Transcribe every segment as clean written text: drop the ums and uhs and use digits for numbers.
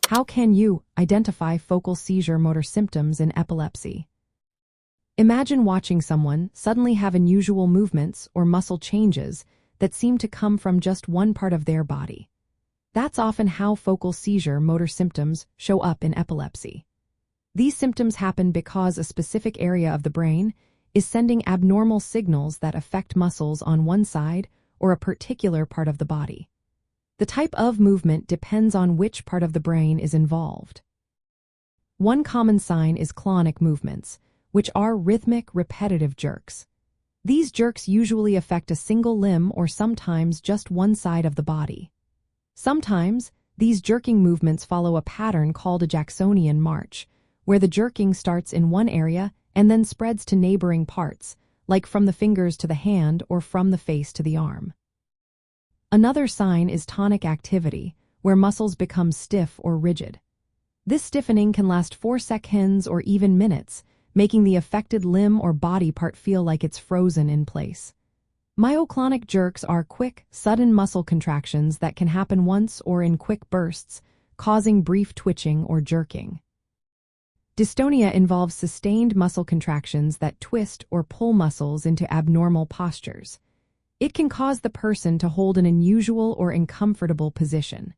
How can you identify focal seizure motor symptoms in epilepsy? Imagine watching someone suddenly have unusual movements or muscle changes that seem to come from just one part of their body. That's often how focal seizure motor symptoms show up in epilepsy. These symptoms happen because a specific area of the brain is sending abnormal signals that affect muscles on one side or a particular part of the body. The type of movement depends on which part of the brain is involved. One common sign is clonic movements, which are rhythmic, repetitive jerks. These jerks usually affect a single limb or sometimes just one side of the body. Sometimes, these jerking movements follow a pattern called a Jacksonian march, where the jerking starts in one area and then spreads to neighboring parts, like from the fingers to the hand or from the face to the arm. Another sign is tonic activity, where muscles become stiff or rigid. This stiffening can last 4 seconds or even minutes, making the affected limb or body part feel like it's frozen in place. Myoclonic jerks are quick, sudden muscle contractions that can happen once or in quick bursts, causing brief twitching or jerking. Dystonia involves sustained muscle contractions that twist or pull muscles into abnormal postures. It can cause the person to hold an unusual or uncomfortable position.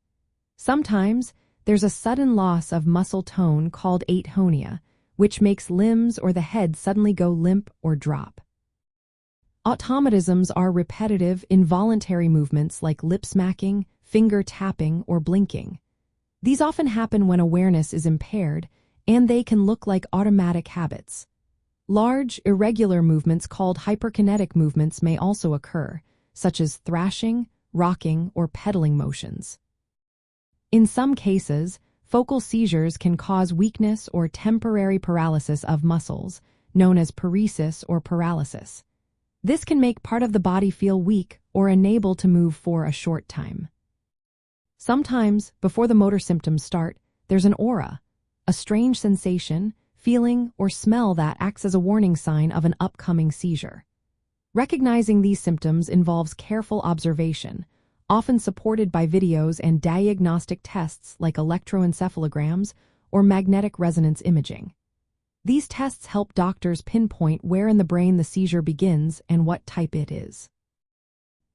Sometimes, there's a sudden loss of muscle tone called atonia, which makes limbs or the head suddenly go limp or drop. Automatisms are repetitive, involuntary movements like lip smacking, finger tapping, or blinking. These often happen when awareness is impaired, and they can look like automatic habits. Large, irregular movements called hyperkinetic movements may also occur, such as thrashing, rocking, or pedaling motions. In some cases, focal seizures can cause weakness or temporary paralysis of muscles, known as paresis or paralysis. This can make part of the body feel weak or unable to move for a short time. Sometimes, before the motor symptoms start, there's an aura, a strange sensation, feeling, or smell that acts as a warning sign of an upcoming seizure. Recognizing these symptoms involves careful observation, often supported by videos and diagnostic tests like electroencephalograms or magnetic resonance imaging. These tests help doctors pinpoint where in the brain the seizure begins and what type it is.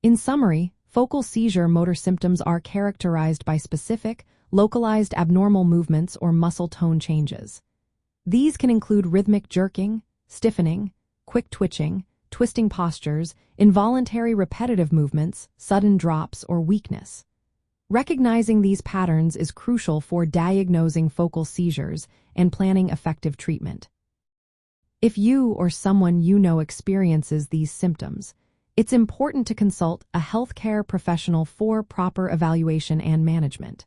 In summary, focal seizure motor symptoms are characterized by specific, localized abnormal movements or muscle tone changes. These can include rhythmic jerking, stiffening, quick twitching, twisting postures, involuntary repetitive movements, sudden drops, or weakness. Recognizing these patterns is crucial for diagnosing focal seizures and planning effective treatment. If you or someone you know experiences these symptoms, it's important to consult a healthcare professional for proper evaluation and management.